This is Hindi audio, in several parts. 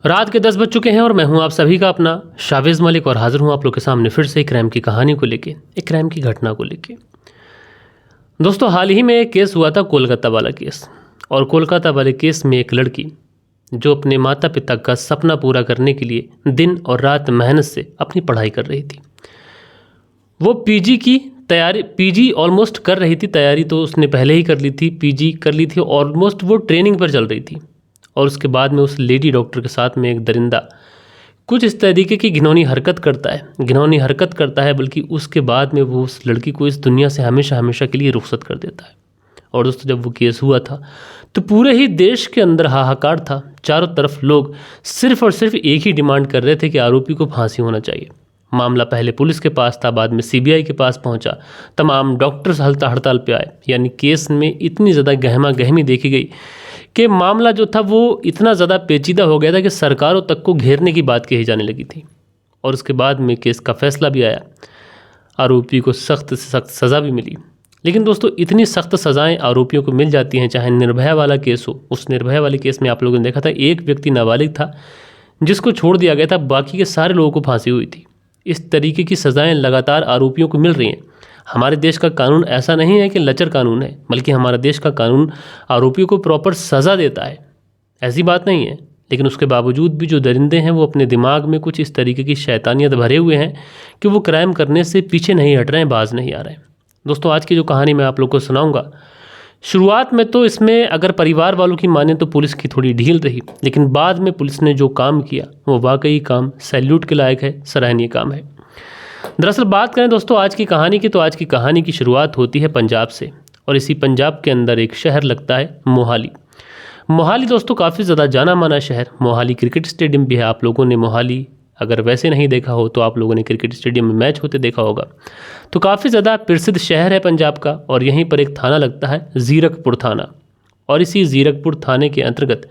रात के 10 बज चुके हैं और मैं हूं आप सभी का अपना शावेज़ मलिक और हाजिर हूं आप लोग के सामने फिर से एक क्राइम की कहानी को लेके, एक क्राइम की घटना को लेके। दोस्तों, हाल ही में एक केस हुआ था, कोलकाता वाला केस। और कोलकाता वाले केस में एक लड़की जो अपने माता पिता का सपना पूरा करने के लिए दिन और रात मेहनत से अपनी पढ़ाई कर रही थी। वो पीजी की तैयारी, पीजी ऑलमोस्ट कर रही थी, तैयारी तो उसने पहले ही कर ली थी, पीजी कर ली थी, ऑलमोस्ट वो ट्रेनिंग पर चल रही थी। और उसके बाद में उस लेडी डॉक्टर के साथ में एक दरिंदा कुछ इस तरीके की घिनौनी हरकत करता है, बल्कि उसके बाद में वो उस लड़की को इस दुनिया से हमेशा हमेशा के लिए रुखसत कर देता है। और दोस्तों, जब वो केस हुआ था तो पूरे ही देश के अंदर हाहाकार था। चारों तरफ लोग सिर्फ और सिर्फ एक ही डिमांड कर रहे थे कि आरोपी को फांसी होना चाहिए। मामला पहले पुलिस के पास था, बाद में सीबीआई के पास पहुंचा, तमाम डॉक्टर्स हड़ताल पे आए। यानी केस में इतनी ज़्यादा गहमा गहमी देखी गई कि मामला जो था वो इतना ज़्यादा पेचीदा हो गया था कि सरकारों तक को घेरने की बात कही जाने लगी थी। और उसके बाद में केस का फैसला भी आया, आरोपी को सख्त से सख्त सज़ा भी मिली। लेकिन दोस्तों, इतनी सख्त सज़ाएं आरोपियों को मिल जाती हैं, चाहे निर्भया वाला केस हो। उस निर्भया वाले केस में आप लोगों ने देखा था, एक व्यक्ति नाबालिग था जिसको छोड़ दिया गया था, बाकी के सारे लोगों को फांसी हुई थी। इस तरीके की सज़ाएं लगातार आरोपियों को मिल रही हैं। हमारे देश का कानून ऐसा नहीं है कि लचर कानून है, बल्कि हमारा देश का कानून आरोपियों को प्रॉपर सज़ा देता है, ऐसी बात नहीं है। लेकिन उसके बावजूद भी जो दरिंदे हैं वो अपने दिमाग में कुछ इस तरीके की शैतानियत भरे हुए हैं कि वो क्राइम करने से पीछे नहीं हट रहे हैं, बाज नहीं आ रहे हैं। दोस्तों, आज की जो कहानी मैं आप लोग को सुनाऊंगा, शुरुआत में तो इसमें अगर परिवार वालों की माने तो पुलिस की थोड़ी ढील रही, लेकिन बाद में पुलिस ने जो काम किया वो वाकई काम सैल्यूट के लायक है, सराहनीय काम है। दरअसल बात करें दोस्तों आज की कहानी की, तो आज की कहानी की शुरुआत होती है पंजाब से। और इसी पंजाब के अंदर एक शहर लगता है मोहाली। मोहाली दोस्तों काफ़ी ज़्यादा जाना माना शहर। मोहाली क्रिकेट स्टेडियम भी है। आप लोगों ने मोहाली अगर वैसे नहीं देखा हो तो आप लोगों ने क्रिकेट स्टेडियम में मैच होते देखा होगा। तो काफ़ी ज़्यादा प्रसिद्ध शहर है पंजाब का। और यहीं पर एक थाना लगता है, ज़ीरकपुर थाना। और इसी ज़ीरकपुर थाने के अंतर्गत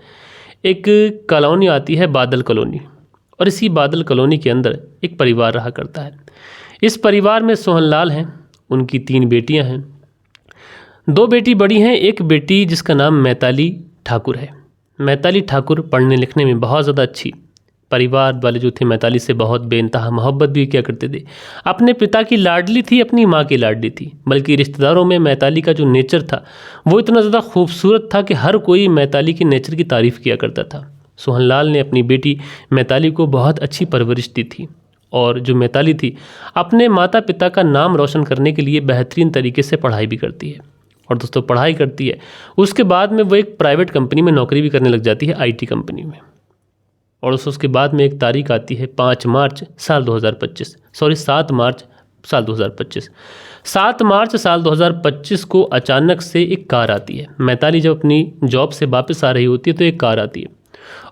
एक कॉलोनी आती है, बादल कॉलोनी। और इसी बादल कॉलोनी के अंदर एक परिवार रहा करता है। इस परिवार में सोहनलाल हैं, उनकी 3 बेटियां हैं। 2 बेटी बड़ी हैं, एक बेटी जिसका नाम मैताली ठाकुर है। मैताली ठाकुर पढ़ने लिखने में बहुत ज़्यादा अच्छी। परिवार वाले जो थे मैताली से बहुत बेइंतहा मोहब्बत भी किया करते थे। अपने पिता की लाडली थी, अपनी माँ की लाडली थी। बल्कि रिश्तेदारों में मैताली का जो नेचर था वो इतना ज़्यादा खूबसूरत था कि हर कोई मैताली के नेचर की तारीफ़ किया करता था। सोहनलाल ने अपनी बेटी मैताली को बहुत अच्छी परवरिश दी थी। और जो मैताली थी अपने माता पिता का नाम रोशन करने के लिए बेहतरीन तरीके से पढ़ाई भी करती है। और दोस्तों, पढ़ाई करती है, उसके बाद में वो एक प्राइवेट कंपनी में नौकरी भी करने लग जाती है, आईटी कंपनी में। और उसके बाद में एक तारीख आती है 5 मार्च साल 2025, सॉरी 7 मार्च साल 2025। 7 मार्च साल 2025 को अचानक से एक कार आती है। मैताली जब अपनी जॉब से वापस आ रही होती है तो एक कार आती है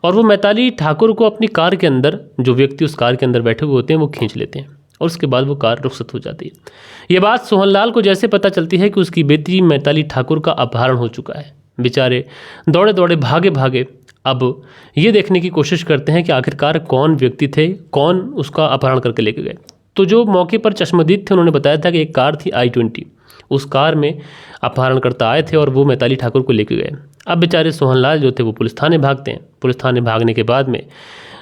और वो मैताली ठाकुर को अपनी कार के अंदर, जो व्यक्ति उस कार के अंदर बैठे हुए होते हैं वो खींच लेते हैं। और उसके बाद वो कार रुखसत हो जाती है। ये बात सोहनलाल को जैसे पता चलती है कि उसकी बेटी मैताली ठाकुर का अपहरण हो चुका है, बेचारे दौड़े दौड़े भागे भागे अब ये देखने की कोशिश करते हैं कि आखिरकार कौन व्यक्ति थे, कौन उसका अपहरण करके लेके गए। तो जो मौके पर चश्मदीद थे उन्होंने बताया था कि एक कार थी i20, उस कार में अपहरणकर्ता आए थे और वो मैताली ठाकुर को लेके गए। अब बेचारे सोहनलाल जो थे वो पुलिस थाने भागते हैं। पुलिस थाने भागने के बाद में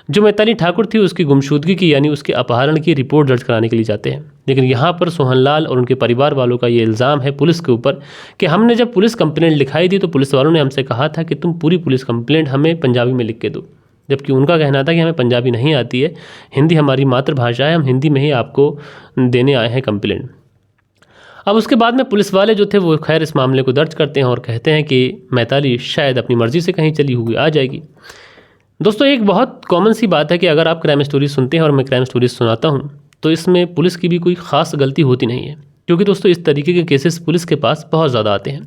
जो मैताली ठाकुर थी उसकी गुमशुदगी की, यानी उसके अपहरण की रिपोर्ट दर्ज कराने के लिए जाते हैं। लेकिन यहाँ पर सोहनलाल और उनके परिवार वालों का ये इल्ज़ाम है पुलिस के ऊपर कि हमने जब पुलिस कंप्लेंट लिखाई थी तो पुलिस वालों ने हमसे कहा था कि तुम पूरी पुलिस कंप्लेंट हमें पंजाबी में लिख के दो। जबकि उनका कहना था कि हमें पंजाबी नहीं आती है, हिंदी हमारी मातृभाषा है, हम हिंदी में ही आपको देने आए हैं कंप्लेंट। अब उसके बाद में पुलिस वाले जो थे वो खैर इस मामले को दर्ज करते हैं और कहते हैं कि मैताली शायद अपनी मर्ज़ी से कहीं चली हुई आ जाएगी। दोस्तों, एक बहुत कॉमन सी बात है कि अगर आप क्राइम स्टोरी सुनते हैं और मैं क्राइम स्टोरी सुनाता हूँ तो इसमें पुलिस की भी कोई ख़ास गलती होती नहीं है, क्योंकि दोस्तों इस तरीके के केसेस पुलिस के पास बहुत ज़्यादा आते हैं।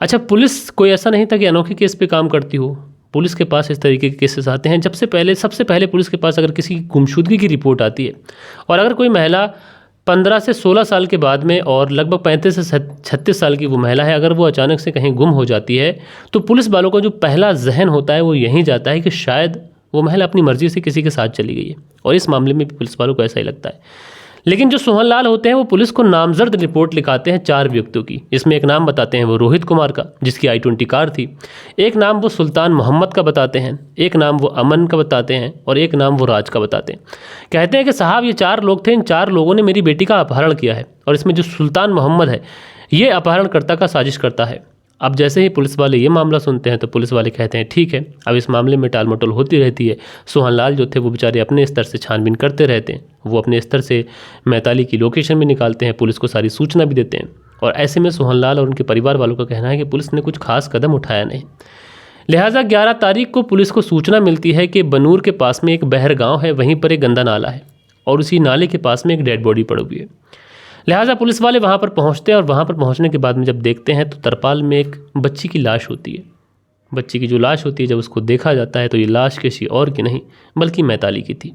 अच्छा, पुलिस कोई ऐसा नहीं था कि अनोखे केस पे काम करती हो। पुलिस के पास इस तरीके के केसेस आते हैं। सबसे पहले पुलिस के पास अगर किसी गुमशुदगी की रिपोर्ट आती है और अगर कोई महिला 15 से 16 साल के बाद में और लगभग 35 से 36 साल की वो महिला है, अगर वो अचानक से कहीं गुम हो जाती है तो पुलिस वालों का जो पहला जहन होता है वो यहीं जाता है कि शायद वो महिला अपनी मर्ज़ी से किसी के साथ चली गई है। और इस मामले में भी पुलिस वालों को ऐसा ही लगता है। लेकिन जो सोहनलाल होते हैं वो पुलिस को नामजद रिपोर्ट लिखाते हैं 4 व्यक्तियों की। इसमें एक नाम बताते हैं वो रोहित कुमार का, जिसकी I-20 कार थी। एक नाम वो सुल्तान मोहम्मद का बताते हैं, एक नाम वो अमन का बताते हैं और एक नाम वो राज का बताते हैं। कहते हैं कि साहब ये 4 लोग थे, इन 4 लोगों ने मेरी बेटी का अपहरण किया है और इसमें जो सुल्तान मोहम्मद है ये अपहरणकर्ता का साजिश करता है। अब जैसे ही पुलिस वाले ये मामला सुनते हैं तो पुलिस वाले कहते हैं ठीक है, अब इस मामले में टाल मटोल होती रहती है। सोहनलाल जो थे वो बेचारे अपने स्तर से छानबीन करते रहते हैं, वो अपने स्तर से मैताली की लोकेशन भी निकालते हैं, पुलिस को सारी सूचना भी देते हैं। और ऐसे में सोहनलाल और उनके परिवार वालों का कहना है कि पुलिस ने कुछ खास कदम उठाया नहीं। लिहाजा 11 तारीख को पुलिस को सूचना मिलती है कि बनूर के पास में एक बहर गाँव है, वहीं पर एक गंदा नाला है और उसी नाले के पास में एक डेड बॉडी पड़ी हुई है। लिहाजा पुलिस वाले वहाँ पर पहुँचते हैं और वहाँ पर पहुँचने के बाद में जब देखते हैं तो तरपाल में एक बच्ची की लाश होती है। बच्ची की जो लाश होती है जब उसको देखा जाता है तो ये लाश किसी और की नहीं बल्कि मैताली की थी।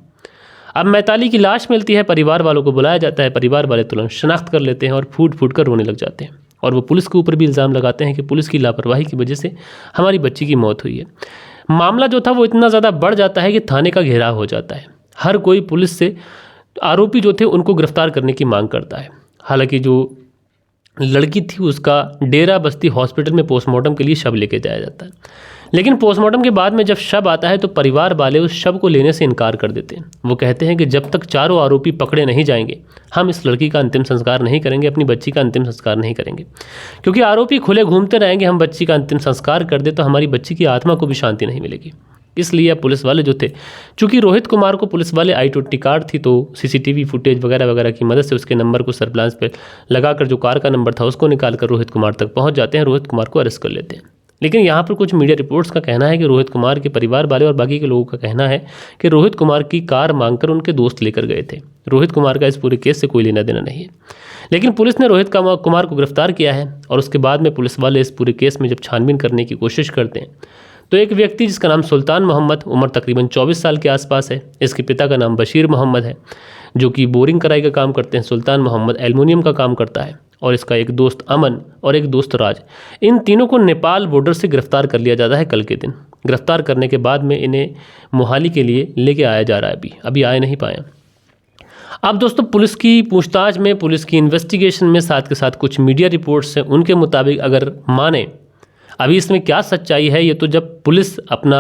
अब मैताली की लाश मिलती है, परिवार वालों को बुलाया जाता है, परिवार वाले तुरंत शनाख्त कर लेते हैं और फूट फूट कर रोने लग जाते हैं और वो पुलिस के ऊपर भी इल्ज़ाम लगाते हैं कि पुलिस की लापरवाही की वजह से हमारी बच्ची की मौत हुई है। मामला जो था वो इतना ज़्यादा बढ़ जाता है कि थाने का घेराव हो जाता है। हर कोई पुलिस से आरोपी जो थे उनको गिरफ्तार करने की मांग करता है। हालांकि जो लड़की थी उसका डेरा बस्ती हॉस्पिटल में पोस्टमार्टम के लिए शव लेके जाया जाता है, लेकिन पोस्टमार्टम के बाद में जब शव आता है तो परिवार वाले उस शव को लेने से इनकार कर देते हैं। वो कहते हैं कि जब तक चारों आरोपी पकड़े नहीं जाएंगे हम इस लड़की का अंतिम संस्कार नहीं करेंगे, अपनी बच्ची का अंतिम संस्कार नहीं करेंगे, क्योंकि आरोपी खुले घूमते रहेंगे, हम बच्ची का अंतिम संस्कार कर दे तो हमारी बच्ची की आत्मा को भी शांति नहीं मिलेगी। इसलिए पुलिस वाले जो थे, चूंकि रोहित कुमार को पुलिस वाले I-20 कार थी तो सीसीटीवी फुटेज वगैरह वगैरह की मदद से उसके नंबर को सर्विलांस पे लगाकर जो कार का नंबर था उसको निकालकर रोहित कुमार तक पहुंच जाते हैं, रोहित कुमार को अरेस्ट कर लेते हैं। लेकिन यहाँ पर कुछ मीडिया रिपोर्ट्स का कहना है कि रोहित कुमार के परिवार वाले और बाकी के लोगों का कहना है कि रोहित कुमार की कार मांगकर उनके दोस्त लेकर गए थे। रोहित कुमार का इस पूरे केस से कोई लेना देना नहीं है, लेकिन पुलिस ने रोहित कुमार को गिरफ्तार किया है और उसके बाद में पुलिस वाले इस पूरे केस में जब छानबीन करने की कोशिश करते हैं तो एक व्यक्ति जिसका नाम सुल्तान मोहम्मद, उम्र तकरीबन 24 साल के आसपास है, इसके पिता का नाम बशीर मोहम्मद है जो कि बोरिंग कराई का काम करते हैं, सुल्तान मोहम्मद एल्युमिनियम का काम करता है और इसका एक दोस्त अमन और एक दोस्त राज, इन तीनों को नेपाल बॉर्डर से गिरफ्तार कर लिया जाता है कल के दिन। गिरफ्तार करने के बाद में इन्हें मोहाली के लिए लेके आया जा रहा है, अभी आए नहीं पाए। अब दोस्तों पुलिस की पूछताछ में, पुलिस की इन्वेस्टिगेशन में साथ के साथ कुछ मीडिया रिपोर्ट्स हैं, उनके मुताबिक अगर माने, अभी इसमें क्या सच्चाई है ये तो जब पुलिस अपना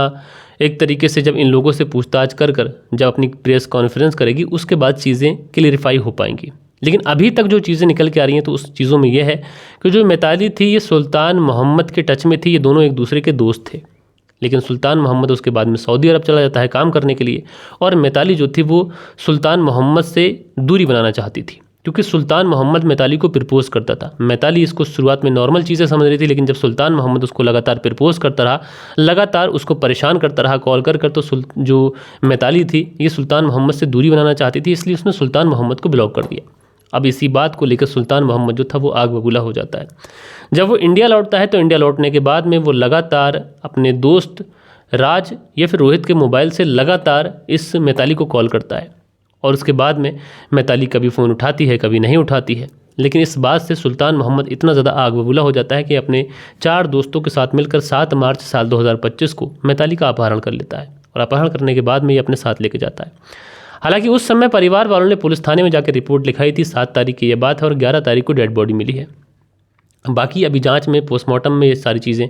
एक तरीके से जब इन लोगों से पूछताछ कर जब अपनी प्रेस कॉन्फ्रेंस करेगी उसके बाद चीज़ें क्लियरिफाई हो पाएंगी। लेकिन अभी तक जो चीज़ें निकल के आ रही हैं तो उस चीज़ों में ये है कि जो मैताली थी ये सुल्तान मोहम्मद के टच में थी, ये दोनों एक दूसरे के दोस्त थे। लेकिन सुल्तान मोहम्मद उसके बाद में सऊदी अरब चला जाता है काम करने के लिए और मैताली जो थी वो सुल्तान मोहम्मद से दूरी बनाना चाहती थी, क्योंकि सुल्तान मोहम्मद मैताली को प्रपोज करता था। मैताली इसको शुरुआत में नॉर्मल चीज़ें समझ रही थी, लेकिन जब सुल्तान मोहम्मद उसको लगातार प्रपोज करता रहा, लगातार उसको परेशान करता रहा कॉल कर तो जो मैताली थी ये सुल्तान मोहम्मद से दूरी बनाना चाहती थी, इसलिए उसने सुल्तान मोहम्मद को ब्लॉक कर दिया। अब इसी बात को लेकर सुल्तान मोहम्मद जो था वो आग बबूला हो जाता है। जब वो इंडिया लौटता है तो इंडिया लौटने के बाद में वो लगातार अपने दोस्त राज या फिर रोहित के मोबाइल से लगातार इस मैताली को कॉल करता है और उसके बाद में मैताली कभी फ़ोन उठाती है कभी नहीं उठाती है। लेकिन इस बात से सुल्तान मोहम्मद इतना ज़्यादा आग बबूला हो जाता है कि अपने 4 दोस्तों के साथ मिलकर 7 मार्च साल 2025 को मैताली का अपहरण कर लेता है और अपहरण करने के बाद में ये अपने साथ लेके जाता है। हालांकि उस समय परिवार वालों ने पुलिस थाने में जाकर रिपोर्ट लिखाई थी, 7 तारीख की ये बात है और 11 तारीख को डेड बॉडी मिली है। बाकी अभी जांच में पोस्टमार्टम में ये सारी चीज़ें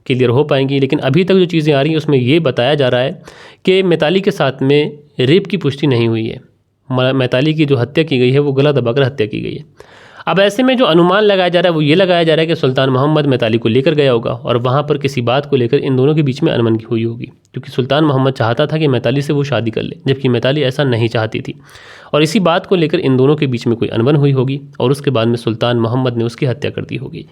क्लियर हो पाएंगी, लेकिन अभी तक जो चीज़ें आ रही हैं उसमें ये बताया जा रहा है कि मैताली के साथ में रेप की पुष्टि नहीं हुई है। मैताली की जो हत्या की गई है वो गला दबाकर हत्या की गई है। अब ऐसे में जो अनुमान लगाया जा रहा है वो ये लगाया जा रहा है कि सुल्तान मोहम्मद मैताली को लेकर गया होगा और वहाँ पर किसी बात को लेकर इन दोनों के बीच में अनबन हुई होगी, क्योंकि सुल्तान मोहम्मद चाहता था कि मैताली से वो शादी कर ले, जबकि मैताली ऐसा नहीं चाहती थी और इसी बात को लेकर इन दोनों के बीच में कोई अनबन हुई होगी और उसके बाद में सुल्तान मोहम्मद ने उसकी हत्या कर दी होगी।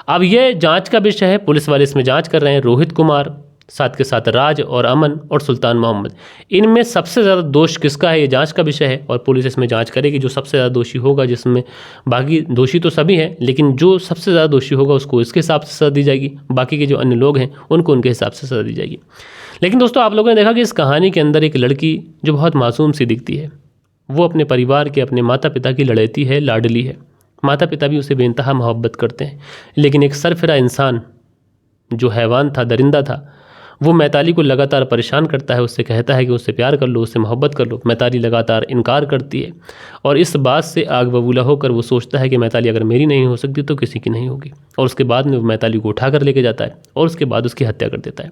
अब ये जाँच का विषय है, पुलिस वाले इसमें जाँच कर रहे हैं। रोहित कुमार साथ के साथ राज और अमन और सुल्तान मोहम्मद, इनमें सबसे ज़्यादा दोष किसका है ये जांच का विषय है और पुलिस इसमें जांच करेगी। जो सबसे ज़्यादा दोषी होगा, जिसमें बाकी दोषी तो सभी हैं लेकिन जो सबसे ज़्यादा दोषी होगा उसको इसके हिसाब से सज़ा दी जाएगी, बाकी के जो अन्य लोग हैं उनको उनके हिसाब से सज़ा दी जाएगी। लेकिन दोस्तों आप लोगों ने देखा कि इस कहानी के अंदर एक लड़की जो बहुत मासूम सी दिखती है, वो अपने परिवार के, अपने माता पिता की लड़ैती है, लाडली है। माता पिता भी उसे बेइंतहा मोहब्बत करते हैं, लेकिन एक सरफिरा इंसान जो हैवान था, दरिंदा था, वो मैताली को लगातार परेशान करता है, उससे कहता है कि उससे प्यार कर लो, उससे मोहब्बत कर लो। मैताली लगातार इनकार करती है और इस बात से आग बबूला होकर वो सोचता है कि मैताली अगर मेरी नहीं हो सकती तो किसी की नहीं होगी, और उसके बाद में वो मैताली को उठा कर लेके जाता है और उसके बाद उसकी हत्या कर देता है।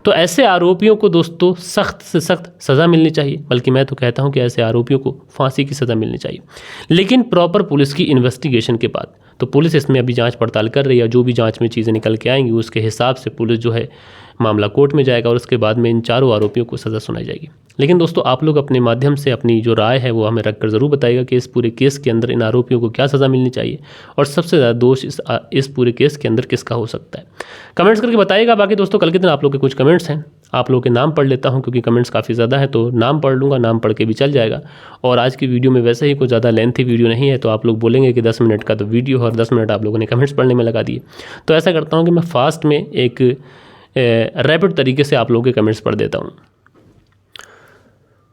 तो ऐसे आरोपियों को दोस्तों सख्त से सख्त सज़ा मिलनी चाहिए, बल्कि मैं तो कहता हूँ कि ऐसे आरोपियों को फांसी की सज़ा मिलनी चाहिए, लेकिन प्रॉपर पुलिस की इन्वेस्टिगेशन के बाद। तो पुलिस इसमें अभी जांच पड़ताल कर रही है, जो भी जांच में चीज़ें निकल के आएंगी उसके हिसाब से पुलिस जो है मामला कोर्ट में जाएगा और उसके बाद में इन चारों आरोपियों को सज़ा सुनाई जाएगी। लेकिन दोस्तों आप लोग अपने माध्यम से अपनी जो राय है वो हमें रखकर ज़रूर बताइएगा कि इस पूरे केस के अंदर इन आरोपियों को क्या सज़ा मिलनी चाहिए और सबसे ज़्यादा दोष इस पूरे केस के अंदर किसका हो सकता है। कमेंट्स करके बताइएगा। बाकी दोस्तों कल के दिन आप लोग के कुछ कमेंट्स हैं, आप लोगों के नाम पढ़ लेता हूं क्योंकि कमेंट्स काफ़ी ज़्यादा है, तो नाम पढ़ लूँगा, नाम पढ़ के भी चल जाएगा। और आज की वीडियो में वैसे ही कोई ज़्यादा लेंथी वीडियो नहीं है, तो आप लोग बोलेंगे कि 10 मिनट का तो वीडियो और 10 मिनट आप लोगों ने कमेंट्स पढ़ने में लगा दिए। तो ऐसा करता हूँ कि मैं फास्ट में एक रैपिड तरीके से आप लोगों के कमेंट्स पढ़ देता हूँ।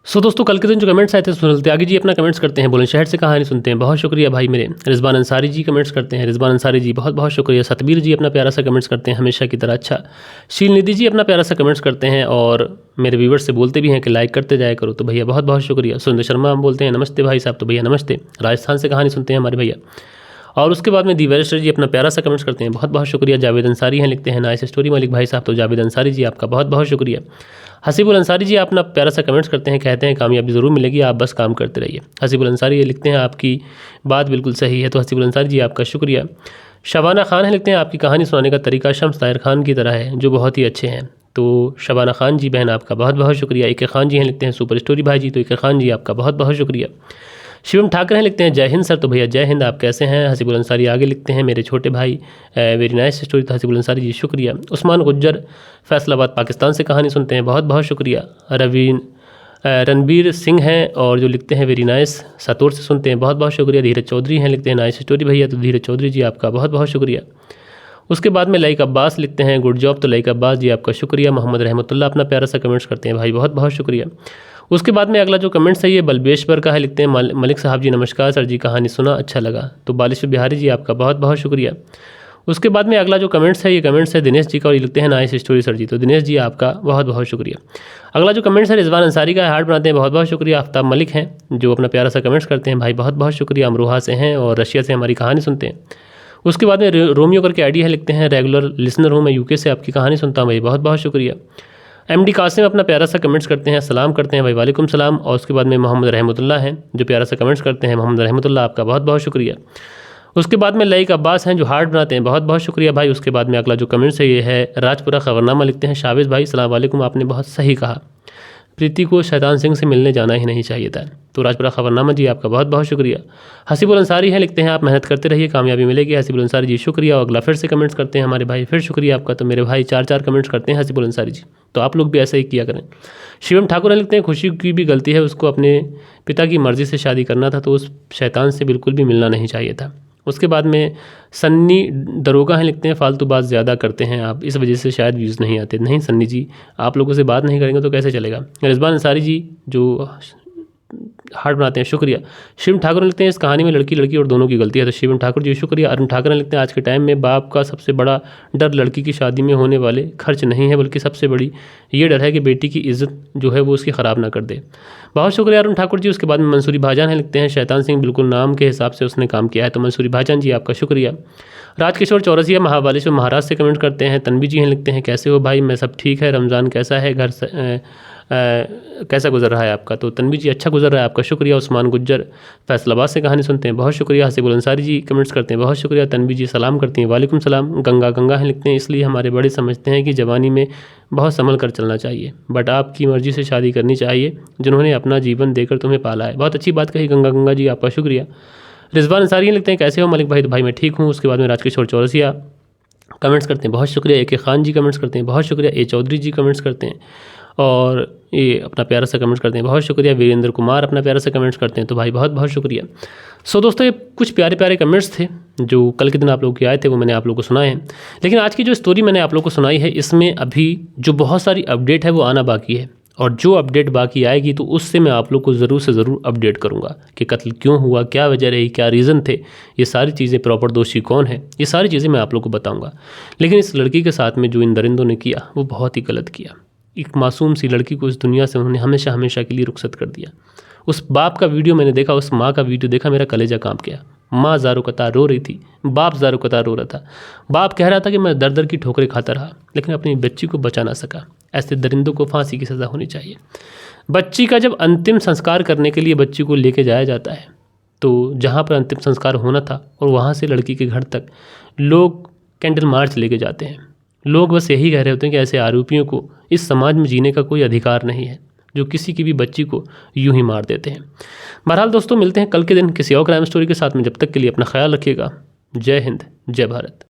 सो दोस्तों कल के दिन जो कमेंट्स आए थे, सुनील त्यागी जी अपना कमेंट्स करते हैं, बोले शहर से कहानी सुनते हैं, बहुत शुक्रिया भाई मेरे। रिजवान अंसारी जी कमेंट्स करते हैं, रिजवान अंसारी जी बहुत बहुत शुक्रिया। सतबीर जी अपना प्यारा सा कमेंट्स करते हैं, हमेशा की तरह अच्छा। शील निधि जी अपना प्यारा सा कमेंट्स करते हैं और मेरे व्यूवर्स से बोलते भी हैं कि लाइक करते जाया करो, तो भैया बहुत बहुत शुक्रिया। सुरेंद्र शर्मा हम बोलते हैं नमस्ते भाई साहब, तो भैया नमस्ते। राजस्थान से कहानी सुनते हैं हमारे भैया। और उसके बाद में दिवेश्वर जी अपना प्यारा सा कमेंट्स करते हैं, बहुत बहुत शुक्रिया। जावेद अंसारी हैं, लिखते हैं नाइस स्टोरी मलिक भाई साहब, तो जावेद अंसारी जी आपका बहुत बहुत शुक्रिया। हसीबुल अंसारी जी अपना प्यारा सा कमेंट्स करते हैं, कहते हैं कामयाबी ज़रूर मिलेगी, आप बस काम करते रहिए। हसीबुल अंसारी ये लिखते हैं आपकी बात बिल्कुल सही है, तो हसीबुल अंसारी जी आपका शुक्रिया। शबाना खान है, लिखते हैं आपकी कहानी सुनाने का तरीका शम्स ताहिर खान की तरह है, जो बहुत ही अच्छे हैं, तो शबाना खान जी बहन आपका बहुत बहुत शुक्रिया। इके खान जी हैं, लिखते हैं सुपर स्टोरी भाई जी, तो इके खान जी आपका बहुत बहुत शुक्रिया। शिवम ठाकर हैं, लिखते हैं जय हिंद सर, तो भैया जय हिंद, आप कैसे हैं। हसीबुल अंसारी आगे लिखते हैं मेरे छोटे भाई वेरी नाइस स्टोरी, तो हसीबुल अंसारी जी शुक्रिया। उस्मान गुज्जर फैसलाबाद पाकिस्तान से कहानी सुनते हैं, बहुत बहुत शुक्रिया। रणबीर सिंह हैं और जो लिखते हैं वेरी नाइस सतोर से सुनते हैं, बहुत बहुत शुक्रिया। धीरज चौधरी हैं, लिखते हैं नाइस स्टोरी भैया, तो धीरज चौधरी जी आपका बहुत बहुत शुक्रिया। उसके बाद में लाइक अब्बास लिखते हैं गुड जॉब, तो लाइक अब्बास जी आपका शुक्रिया। मोहम्मद रहमतुल्लाह अपना प्यारा सा कमेंट्स करते हैं, भाई बहुत बहुत शुक्रिया। उसके बाद में अगला जो कमेंट्स है ये बल्बेश्वर का है, लिखते हैं मलिक साहब जी नमस्कार सर जी, कहानी सुना अच्छा लगा, तो बालेश्वर बिहारी जी आपका बहुत बहुत शुक्रिया। उसके बाद में अगला जो कमेंट्स है ये कमेंट्स है दिनेश जी का और ये लिखते हैं नाइस स्टोरी सर जी, तो दिनेश जी आपका बहुत बहुत शुक्रिया। अगला जो कमेंट्स है रिजवान अंसारी का, हार्ट बनाते हैं, बहुत बहुत शुक्रिया। आफ्ताब मलिक हैं जो अपना प्यारा सा कमेंट्स करते हैं, भाई बहुत बहुत शुक्रिया। अमरोहा से हैं और रशिया से हमारी कहानी सुनते हैं। उसके बाद में रोमियो करके आईडी है, लिखते हैं रेगुलर लिसनर हूँ मैं, यूके से आपकी कहानी सुनता हूँ भाई, बहुत बहुत शुक्रिया। एमडी कासिम अपना प्यारा सा कमेंट्स करते हैं, सलाम करते हैं भाई, वालेकुम सलाम। और उसके बाद में मोहम्मद रहमतुल्लाह हैं जो प्यारा सा कमेंट्स करते हैं, मोहम्मद रहमतुल्लाह आपका बहुत बहुत शुक्रिया। उसके बाद में लाइक अब्बास हैं जो हार्ट बनाते हैं, बहुत बहुत शुक्रिया भाई। उसके बाद में अगला जो कमेंट्स है ये है राजपुरा खबरनामा, लिखते हैं शावेज़ भाई सलाम वालेकुम, आपने बहुत सही कहा, प्रीति को शैतान सिंह से मिलने जाना ही नहीं चाहिए था, तो राजपुरा खबरनामा जी आपका बहुत बहुत शुक्रिया। हसीबुल अंसारी हैं, लिखते हैं आप मेहनत करते रहिए, कामयाबी मिलेगी। हसीबुल अंसारी जी शुक्रिया। और अगला फिर से कमेंट्स करते हैं हमारे भाई, फिर शुक्रिया आपका, तो मेरे भाई 4 कमेंट्स करते हैं हसीबुल अंसारी जी, तो आप लोग भी ऐसा ही किया करें। शिवम ठाकुर हैं, लिखते हैं खुशी की भी गलती है, उसको अपने पिता की मर्ज़ी से शादी करना था, तो उस शैतान से बिल्कुल भी मिलना नहीं चाहिए था। उसके बाद में सन्नी दरोगा हैं, लिखते हैं फालतू बात ज़्यादा करते हैं आप, इस वजह से शायद व्यूज़ नहीं आते। नहीं सन्नी जी, आप लोगों से बात नहीं करेंगे तो कैसे चलेगा। रिजवान अंसारी जी जो हार्ट बनाते हैं, शुक्रिया। शिवम ठाकुर लिखते हैं इस कहानी में लड़की और दोनों की गलती है, तो शिवम ठाकुर जी शुक्रिया। अरुण ठाकुर लिखते हैं आज के टाइम में बाप का सबसे बड़ा डर लड़की की शादी में होने वाले खर्च नहीं है, बल्कि सबसे बड़ी ये डर है कि बेटी की इज्जत जो है वो उसकी ख़राब ना कर दे। बहुत शुक्रिया अरुण ठाकुर जी। उसके बाद में मंसूरी भाईजान हैं, लिखते हैं शैतान सिंह बिल्कुल नाम के हिसाब से उसने काम किया है, तो मंसूरी भाईजान जी आपका शुक्रिया। राजकिशोर चौरसिया महाबालेश्वर महाराष्ट्र से कमेंट करते हैं। तनवी जी हैं, लिखते हैं कैसे हो भाई, मैं सब ठीक है, रमज़ान कैसा है, घर कैसा गुजर रहा है आपका, तो तनवी जी अच्छा गुजर रहा है आपका, शुक्रिया। उस्मान गुज्जर फैसलाबाद से कहानी सुनते हैं, बहुत शुक्रिया। हसीबुल अंसारी जी कमेंट्स करते हैं, बहुत शुक्रिया। तनवी जी सलाम करती हैं, वालेकुम सलाम। गंगा हैं, लिखते हैं इसलिए हमारे बड़े समझते हैं कि जवानी में बहुत संभल कर चलना चाहिए, बट आपकी मर्ज़ी से शादी करनी चाहिए, जिन्होंने अपना जीवन देकर तुम्हें पाला है। बहुत अच्छी बात कही गंगा जी, आपका शुक्रिया। रिजवान अंसारी लिखते हैं कैसे हो मलिक भाई, तो भाई मैं ठीक हूँ। उसके बाद में राजकिशोर चौरसिया कमेंट्स करते हैं, बहुत शुक्रिया। ए खान जी कमेंट्स करते हैं, बहुत शुक्रिया। ए चौधरी जी कमेंट्स करते हैं और ये अपना प्यारा सा कमेंट्स करते हैं, बहुत शुक्रिया। वीरेंद्र कुमार अपना प्यारा सा कमेंट्स करते हैं, तो भाई बहुत बहुत शुक्रिया। सो दोस्तों ये कुछ प्यारे प्यारे कमेंट्स थे जो कल के दिन आप लोग के आए थे, वो मैंने आप लोगों को सुनाए हैं। लेकिन आज की जो स्टोरी मैंने आप लोगों को सुनाई है इसमें अभी जो बहुत सारी अपडेट है वो आना बाकी है, और जो अपडेट बाकी आएगी तो उससे मैं आप लोग को ज़रूर से ज़रूर अपडेट करूंगा कि कत्ल क्यों हुआ, क्या वजह रही, क्या रीज़न थे, ये सारी चीज़ें, प्रॉपर दोषी कौन है, ये सारी चीज़ें मैं आप लोग को बताऊंगा। लेकिन इस लड़की के साथ में जो इन दरिंदों ने किया वो बहुत ही गलत किया। एक मासूम सी लड़की को इस दुनिया से उन्होंने हमेशा हमेशा के लिए रुखसत कर दिया। उस बाप का वीडियो मैंने देखा, उस माँ का वीडियो देखा, मेरा कलेजा कांप गया। माँ ज़ारो कतार रो रही थी, बाप ज़ारो कतार रो रहा था। बाप कह रहा था कि मैं दर दर की ठोकरें खाता रहा लेकिन अपनी बच्ची को बचा ना सका। ऐसे दरिंदों को फांसी की सज़ा होनी चाहिए। बच्ची का जब अंतिम संस्कार करने के लिए बच्ची को लेके जाया जाता है तो जहाँ पर अंतिम संस्कार होना था और वहाँ से लड़की के घर तक लोग कैंडल मार्च लेके जाते हैं। लोग बस यही कह रहे होते हैं कि ऐसे आरोपियों को इस समाज में जीने का कोई अधिकार नहीं है, जो किसी की भी बच्ची को यूं ही मार देते हैं। बहरहाल दोस्तों, मिलते हैं कल के दिन किसी और क्राइम स्टोरी के साथ में। जब तक के लिए अपना ख्याल रखिएगा। जय हिंद, जय भारत।